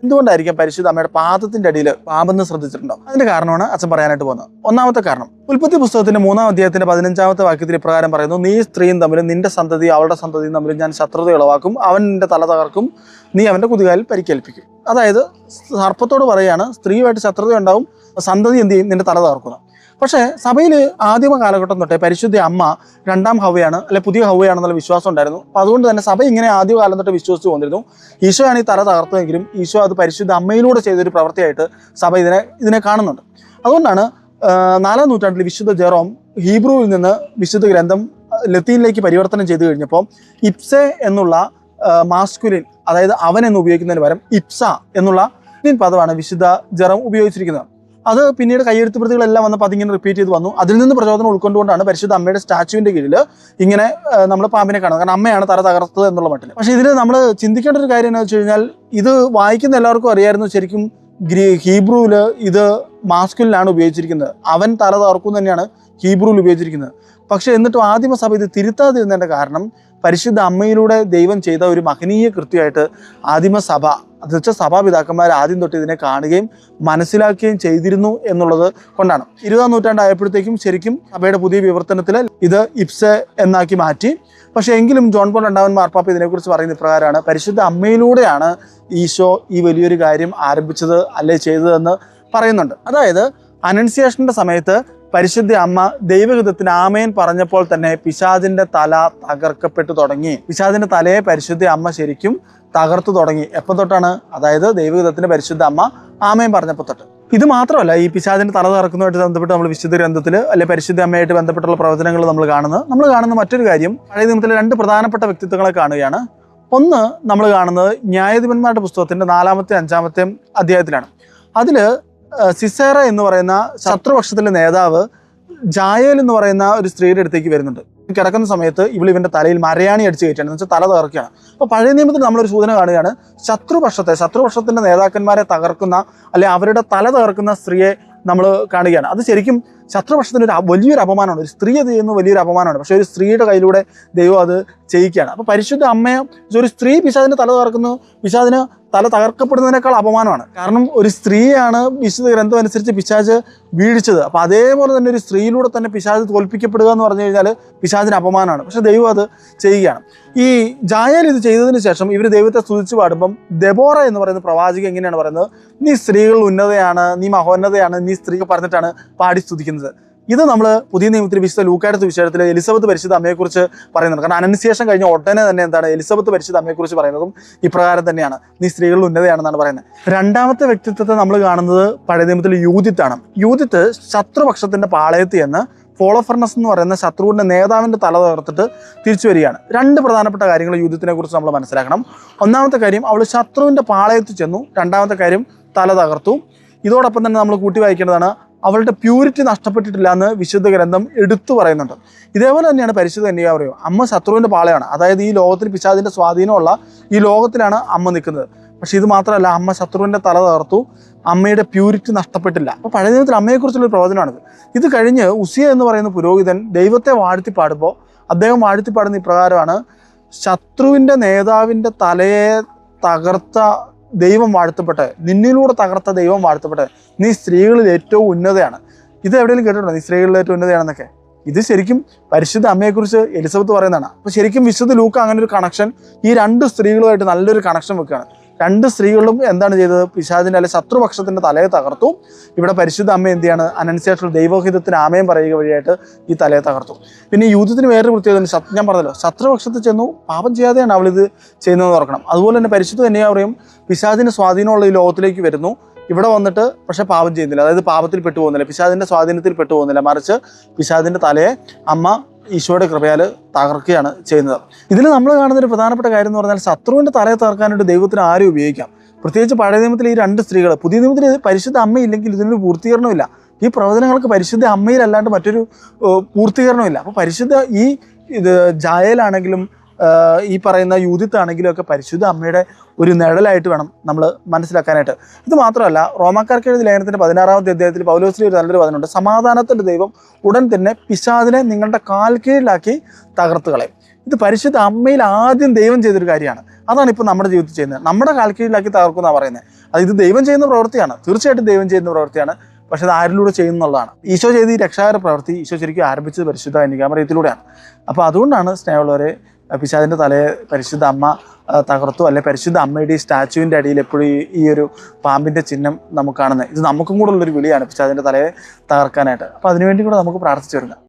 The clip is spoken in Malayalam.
എന്തുകൊണ്ടായിരിക്കും പരിശുദ്ധ അമ്മയുടെ പാദത്തിന്റെ അടിയിൽ പാപെന്ന് ശ്രദ്ധിച്ചിട്ടുണ്ടോ? അതിന്റെ കാരണമാണ് അച്ഛൻ പറയാനായിട്ട് പോകുന്നത്. ഒന്നാമത്തെ കാരണം ഉൽപ്പത്തി പുസ്തകത്തിന്റെ 3-ാം അധ്യായത്തിന്റെ 15-ാമത്തെ വാക്യത്തിൽ ഇപ്രകാരം പറയുന്നു, നീ സ്ത്രീയും തമ്മിൽ നിന്റെ സന്തതി അവളുടെ സന്തതിയും തമ്മിൽ ഞാൻ ശത്രുത ഇളവാക്കും, അവൻ നിന്റെ തല തകർക്കും, നീ അവന്റെ കുതികാലിൽ പരിക്കേൽപ്പിക്കും. അതായത് സർപ്പത്തോട് പറയാണ് സ്ത്രീയുമായിട്ട് ശത്രുത ഉണ്ടാവും, സന്തതി എന്ത് ചെയ്യും, നിന്റെ തല തകർക്കുന്നു. പക്ഷേ സഭയിൽ ആദിമ കാലഘട്ടം തൊട്ടേ പരിശുദ്ധ അമ്മ രണ്ടാം ഹവ്വയാണ്, അല്ലെ പുതിയ ഹവ്വയാണെന്നുള്ള വിശ്വാസം ഉണ്ടായിരുന്നു. അപ്പോൾ അതുകൊണ്ട് തന്നെ സഭ ഇങ്ങനെ ആദ്യകാലം തൊട്ട് വിശ്വസിച്ച് പോന്നിരുന്നു. ഈശോയാണ് ഈ തല തകർത്തതെങ്കിലും ഈശോ അത് പരിശുദ്ധ അമ്മയിലൂടെ ചെയ്തൊരു പ്രവൃത്തിയായിട്ട് സഭ ഇതിനെ കാണുന്നുണ്ട്. അതുകൊണ്ടാണ് 4-ാം നൂറ്റാണ്ടിൽ വിശുദ്ധ ജെറോം ഹീബ്രുവിൽ നിന്ന് വിശുദ്ധ ഗ്രന്ഥം ലത്തീനിലേക്ക് പരിവർത്തനം ചെയ്തു കഴിഞ്ഞപ്പോൾ ഇപ്സെ എന്നുള്ള മാസ്കുലിൻ, അതായത് അവൻ എന്ന് ഉപയോഗിക്കുന്നതിന് പകരം ഇപ്സ എന്നുള്ള പദമാണ് വിശുദ്ധ ജെറോം ഉപയോഗിച്ചിരിക്കുന്നത്. അത് പിന്നീട് കയ്യെഴുത്ത് പ്രതികളെല്ലാം വന്നപ്പോൾ അതിങ്ങനെ റിപ്പീറ്റ് ചെയ്ത് വന്നു. അതിൽ നിന്ന് പ്രചോദനം ഉൾക്കൊണ്ടുകൊണ്ടാണ് പരിശുദ്ധ അമ്മയുടെ സ്റ്റാച്ചുവിന്റെ കീഴിൽ ഇങ്ങനെ നമ്മൾ പാമ്പിനെ കാണുന്നത്. കാരണം അമ്മയാണ് തല തകർത്തത് എന്നുള്ള മട്ടിൽ. പക്ഷേ ഇതിൽ നമ്മൾ ചിന്തിക്കേണ്ട ഒരു കാര്യം എന്ന് വെച്ച് കഴിഞ്ഞാൽ, ഇത് വായിക്കുന്ന എല്ലാവർക്കും അറിയായിരുന്നു ശരിക്കും ഹീബ്രുവിൽ ഇത് മാസ്കുലിനാണ് ഉപയോഗിച്ചിരിക്കുന്നത്. അവൻ തല തകർക്കും തന്നെയാണ് ഹീബ്രുവിൽ ഉപയോഗിച്ചിരിക്കുന്നത്. പക്ഷെ എന്നിട്ടും ആദിമസഭ ഇത് തിരുത്താതിരുന്നതിൻ്റെ കാരണം പരിശുദ്ധ അമ്മയിലൂടെ ദൈവം ചെയ്ത ഒരു മഹനീയ കൃത്യമായിട്ട് ആദിമസഭ, അത് വെച്ചാൽ സഭാപിതാക്കന്മാർ ആദ്യം തൊട്ട് ഇതിനെ കാണുകയും മനസ്സിലാക്കുകയും ചെയ്തിരുന്നു എന്നുള്ളത് കൊണ്ടാണ്. 20-ാം നൂറ്റാണ്ടായപ്പോഴത്തേക്കും ശരിക്കും സഭയുടെ പുതിയ വിവർത്തനത്തിൽ ഇത് ഇപ്സെ എന്നാക്കി മാറ്റി. പക്ഷേ എങ്കിലും ജോൺ പോൾ രണ്ടാമൻ മാർപ്പാപ്പ ഇതിനെക്കുറിച്ച് പറയുന്ന ഇപ്രകാരമാണ്, പരിശുദ്ധ അമ്മയിലൂടെയാണ് ഈശോ ഈ വലിയൊരു കാര്യം ആരംഭിച്ചത് അല്ലെ ചെയ്തതെന്ന് പറയുന്നുണ്ട്. അതായത് അനൻസിയേഷന്റെ സമയത്ത് പരിശുദ്ധ അമ്മ ദൈവഹിതത്തിന് ആമേൻ പറഞ്ഞപ്പോൾ തന്നെ പിശാചിന്റെ തല തകർക്കപ്പെട്ടു തുടങ്ങി. പിശാചിന്റെ തലയെ പരിശുദ്ധ അമ്മ ശരിക്കും തകർത്തു തുടങ്ങി. എപ്പോൾ തൊട്ടാണ്? അതായത് ദൈവഹിതത്തിന് പരിശുദ്ധ അമ്മ ആമേൻ പറഞ്ഞപ്പോൾ തൊട്ട്. ഇത് മാത്രമല്ല, ഈ പിശാചിന്റെ തല തകർക്കുന്നതുമായിട്ട് ബന്ധപ്പെട്ട് നമ്മൾ വിശുദ്ധ ഗ്രന്ഥത്തിൽ അല്ലെ പരിശുദ്ധ അമ്മയായിട്ട് ബന്ധപ്പെട്ടുള്ള പ്രവചനങ്ങൾ നമ്മൾ കാണുന്ന മറ്റൊരു കാര്യം, പഴയ നിയമത്തിലെ 2 പ്രധാനപ്പെട്ട വ്യക്തിത്വങ്ങളെ കാണുകയാണ്. ഒന്ന് നമ്മൾ കാണുന്നത് ന്യായാധിപന്മാരുടെ പുസ്തകത്തിന്റെ 4-ാമത്തെ 5-ാമത്തെ അധ്യായത്തിലാണ്. അതിൽ സിസേറ എന്ന് പറയുന്ന ശത്രുപക്ഷത്തിലെ നേതാവ് ജായേൽ എന്ന് പറയുന്ന ഒരു സ്ത്രീയുടെ അടുത്തേക്ക് വരുന്നുണ്ട്. കിടക്കുന്ന സമയത്ത് ഇവന്റെ തലയിൽ മരയാണി അടിച്ച് കയറ്റാണ്, എന്ന് വെച്ചാൽ തല തകർക്കുകയാണ്. അപ്പോൾ പഴയ നിയമത്തിൽ നമ്മളൊരു സൂചന കാണുകയാണ്, ശത്രുപക്ഷത്തിന്റെ നേതാക്കന്മാരെ തകർക്കുന്ന അല്ലെ അവരുടെ തല തകർക്കുന്ന സ്ത്രീയെ നമ്മൾ കാണുകയാണ്. അത് ശരിക്കും ശത്രുപക്ഷത്തിന് വലിയൊരു അപമാനമാണ്. ഒരു സ്ത്രീ അത് ചെയ്യുന്ന വലിയൊരു അപമാനമാണ്. പക്ഷെ ഒരു സ്ത്രീയുടെ കയ്യിലൂടെ ദൈവം അത് ചെയ്യിക്കുകയാണ്. അപ്പോൾ പരിശുദ്ധ അമ്മയെ ഒരു സ്ത്രീ പിശാചിന് തല തകർക്കുന്നു, പിശാചിന് തല തകർക്കപ്പെടുന്നതിനേക്കാൾ അപമാനമാണ്. കാരണം ഒരു സ്ത്രീയാണ് വിശുദ്ധ ഗ്രന്ഥം അനുസരിച്ച് പിശാച് വീഴിച്ചത്. അപ്പോൾ അതേപോലെ തന്നെ ഒരു സ്ത്രീയിലൂടെ തന്നെ പിശാച് തോൽപ്പിക്കപ്പെടുക എന്ന് പറഞ്ഞു കഴിഞ്ഞാൽ പിശാചിന് അപമാനമാണ്. പക്ഷെ ദൈവം അത് ചെയ്യുകയാണ്. ഈ ജായേൽ ഇത് ചെയ്തതിന് ശേഷം ഇവർ ദൈവത്തെ സ്തുതിച്ച് പാടുമ്പം ദെബോറ എന്ന് പറയുന്ന പ്രവാചക എങ്ങനെയാണ് പറയുന്നത്, നീ സ്ത്രീകൾ ഉന്നതയാണ്, നീ മഹോന്നതയാണ്, നീ സ്ത്രീ പറഞ്ഞിട്ടാണ് പാടി സ്തുതിക്കുന്നത്. ഇത് നമ്മൾ പുതിയ നിയമത്തിൽ വിശുദ്ധ ലൂക്കായുടെ സുവിശേഷത്തിൽ എലിസബത്ത് പരിശുദ്ധ അമ്മയെക്കുറിച്ച് പറയുന്നുണ്ട്. കാരണം അനൻസിയേഷൻ കഴിഞ്ഞ ഉടനെ തന്നെ എന്താണ് എലിസബത്ത് പരിശുദ്ധ അമ്മയെക്കുറിച്ച് പറയുന്നതും ഇപ്രകാരം തന്നെയാണ്, നീ സ്ത്രീകളിൽ ഉന്നതയാണെന്നാണ് പറയുന്നത്. 2-ാമത്തെ വ്യക്തിത്വത്തെ നമ്മൾ കാണുന്നത് പഴയ നിയമത്തിൽ യൂതിത്താണ്. യൂതിത്ത് ശത്രുപക്ഷത്തിന്റെ പാളയത്തിൽ എന്ന് ഫോളോഫർണസ് എന്ന് പറയുന്ന ശത്രുവിന്റെ നേതാവിന്റെ തല തകർത്തിട്ട് തിരിച്ചു വരികയാണ്. 2 പ്രധാനപ്പെട്ട കാര്യങ്ങൾ യൂതിത്തിനെ കുറിച്ച് നമ്മൾ മനസ്സിലാക്കണം. ഒന്നാമത്തെ കാര്യം, അവൾ ശത്രുവിന്റെ പാളയത്തിൽ ചെന്നു. 2-ാമത്തെ കാര്യം, തല തകർത്തു. ഇതോടൊപ്പം തന്നെ നമ്മൾ കൂട്ടി വായിക്കേണ്ടതാണ്, അവളുടെ പ്യൂരിറ്റി നഷ്ടപ്പെട്ടിട്ടില്ല എന്ന് വിശുദ്ധ ഗ്രന്ഥം എടുത്തു പറയുന്നുണ്ട്. ഇതേപോലെ തന്നെയാണ് പരിശുദ്ധ കന്യക. അമ്മ ശത്രുവിന്റെ പാളയാണ്. അതായത് ഈ ലോകത്തിൽ പിശാചിന്റെ സ്വാധീനമുള്ള ഈ ലോകത്തിലാണ് അമ്മ നിൽക്കുന്നത്. പക്ഷെ ഇത് മാത്രമല്ല, അമ്മ ശത്രുവിന്റെ തല തകർത്തു, അമ്മയുടെ പ്യൂരിറ്റി നഷ്ടപ്പെട്ടില്ല. അപ്പോൾ പഴയ നിയമത്തിൽ അമ്മയെക്കുറിച്ചുള്ള പ്രവചനമാണിത്. ഇത് കഴിഞ്ഞ് ഉസിയ എന്ന് പറയുന്ന പുരോഹിതൻ ദൈവത്തെ വാഴ്ത്തിപ്പാടുമ്പോൾ അദ്ദേഹം വാഴ്ത്തിപ്പാടുന്ന ഇപ്രകാരമാണ്, ശത്രുവിന്റെ നേതാവിന്റെ തലയെ തകർത്ത ദൈവം വാഴ്ത്തപ്പെട്ടെ, നിന്നിലൂടെ തകർത്ത ദൈവം വാഴ്ത്തപ്പെട്ടെ, നീ സ്ത്രീകളിൽ ഏറ്റവും ഉന്നതയാണ്. ഇത് എവിടെയെങ്കിലും കേട്ടിട്ടുണ്ടോ, നീ സ്ത്രീകളിൽ ഏറ്റവും ഉന്നതയാണെന്നൊക്കെ? ഇത് ശരിക്കും പരിശുദ്ധ അമ്മയെക്കുറിച്ച് എലിസബത്ത് പറയുന്നതാണ്. അപ്പോൾ ശരിക്കും വിശുദ്ധ ലൂക്ക അങ്ങനെ ഒരു കണക്ഷൻ ഈ 2 സ്ത്രീകളുമായിട്ട് നല്ലൊരു കണക്ഷൻ വെക്കുകയാണ്. 2 സ്ത്രീകളും എന്താണ് ചെയ്തത്, പിശാചിന്റെ അല്ലെ ശത്രുപക്ഷത്തിന്റെ തലയെ തകർത്തു. ഇവിടെ പരിശുദ്ധ അമ്മ എന്ത് ചെയ്യാണ്, അനൻസിയേഷൻ ദൈവഹിതത്തിന് ആമയം പറയുക വഴിയായിട്ട് ഈ തലയെ തകർത്തു. പിന്നെ യൂഥത്തിന് വേറൊരു പ്രത്യേകത, ഞാൻ പറഞ്ഞല്ലോ, ശത്രുപക്ഷത്തിൽ ചെന്നു പാപം ചെയ്യാതെയാണ് അവളിത് ചെയ്യുന്നതെന്ന് ഓർക്കണം. അതുപോലെ തന്നെ പരിശുദ്ധ കന്യക പറയും, പിശാചിന് സ്വാധീനമുള്ള ഈ ലോകത്തിലേക്ക് വരുന്നു, ഇവിടെ വന്നിട്ട് പക്ഷെ പാപം ചെയ്യുന്നില്ല, അതായത് പാപത്തിൽ പെട്ടുപോകുന്നില്ല, പിശാചിന്റെ സ്വാധീനത്തിൽ പെട്ടുപോകുന്നില്ല, മറിച്ച് പിശാചിന്റെ തലയെ അമ്മ ഈശോയുടെ കൃപയാൽ തകർക്കുകയാണ് ചെയ്യുന്നത്. ഇതിൽ നമ്മൾ കാണുന്നൊരു പ്രധാനപ്പെട്ട കാര്യം എന്ന് പറഞ്ഞാൽ, ശത്രുവിൻ്റെ തലയെ തകർക്കാനായിട്ട് ദൈവത്തിന് ആരും ഉപയോഗിക്കാം. പ്രത്യേകിച്ച് പഴയ നിയമത്തിൽ ഈ 2 സ്ത്രീകൾ, പുതിയ നിയമത്തിൽ പരിശുദ്ധ അമ്മയില്ലെങ്കിൽ ഇതിനൊരു പൂർത്തീകരണമില്ല. ഈ പ്രവചനങ്ങൾക്ക് പരിശുദ്ധ അമ്മയിലല്ലാണ്ട് മറ്റൊരു പൂർത്തീകരണമില്ല. അപ്പോൾ പരിശുദ്ധ ഇത് ജായേലാണെങ്കിലും ഈ പറയുന്ന യൂതിത്താണെങ്കിലും ഒക്കെ പരിശുദ്ധ അമ്മയുടെ ഒരു നിഴലായിട്ട് വേണം നമ്മൾ മനസ്സിലാക്കാനായിട്ട്. ഇത് മാത്രമല്ല, റോമാക്കാർക്ക് എഴുതിയ ലേഖനത്തിൻ്റെ 16-ാമത്തെ അധ്യായത്തിൽ പൗലോസിലെ ഒരു നല്ലൊരു വചനമുണ്ട്, സമാധാനത്തിൻ്റെ ദൈവം ഉടൻ തന്നെ പിശാചിനെ നിങ്ങളുടെ കാൽ കീഴിലാക്കി തകർത്ത് കളയും. ഇത് പരിശുദ്ധ അമ്മയിൽ ആദ്യം ദൈവം ചെയ്തൊരു കാര്യമാണ്. അതാണ് ഇപ്പോൾ നമ്മുടെ ജീവിതത്തിൽ ചെയ്യുന്നത്. നമ്മുടെ കാൽക്കീഴിലാക്കി തകർക്കുമെന്നാണ് പറയുന്നത്. അത് ഇത് ദൈവം ചെയ്യുന്ന പ്രവൃത്തിയാണ്, തീർച്ചയായിട്ടും ദൈവം ചെയ്യുന്ന പ്രവൃത്തിയാണ്. പക്ഷെ അത് ആരിലൂടെ ചെയ്യുന്നുള്ളതാണ്. ഈശോ ചെയ്ത ഈ രക്ഷാകര പ്രവൃത്തി ഈശോ ശരിക്കും ആരംഭിച്ചത് പരിശുദ്ധ കന്യകാമറിയത്തിലൂടെയാണ്. അപ്പോൾ അതുകൊണ്ടാണ് സ്നേഹമുള്ളവരെ, പിശാചിൻ്റെ തലയെ പരിശുദ്ധ അമ്മ തകർത്തു, അല്ലെ പരിശുദ്ധ അമ്മയുടെ ഈ സ്റ്റാച്യുവിൻ്റെ അടിയിൽ എപ്പോഴും ഈ ഒരു പാമ്പിൻ്റെ ചിഹ്നം നമുക്ക് കാണുന്നത്. ഇത് നമുക്കും കൂടെ ഉള്ളൊരു വിളിയാണ് പിശാചിൻ്റെ തലയെ തകർക്കാനായിട്ട്. അപ്പോൾ അതിനുവേണ്ടി കൂടെ നമുക്ക് പ്രാർത്ഥിച്ചു വരുന്നത്.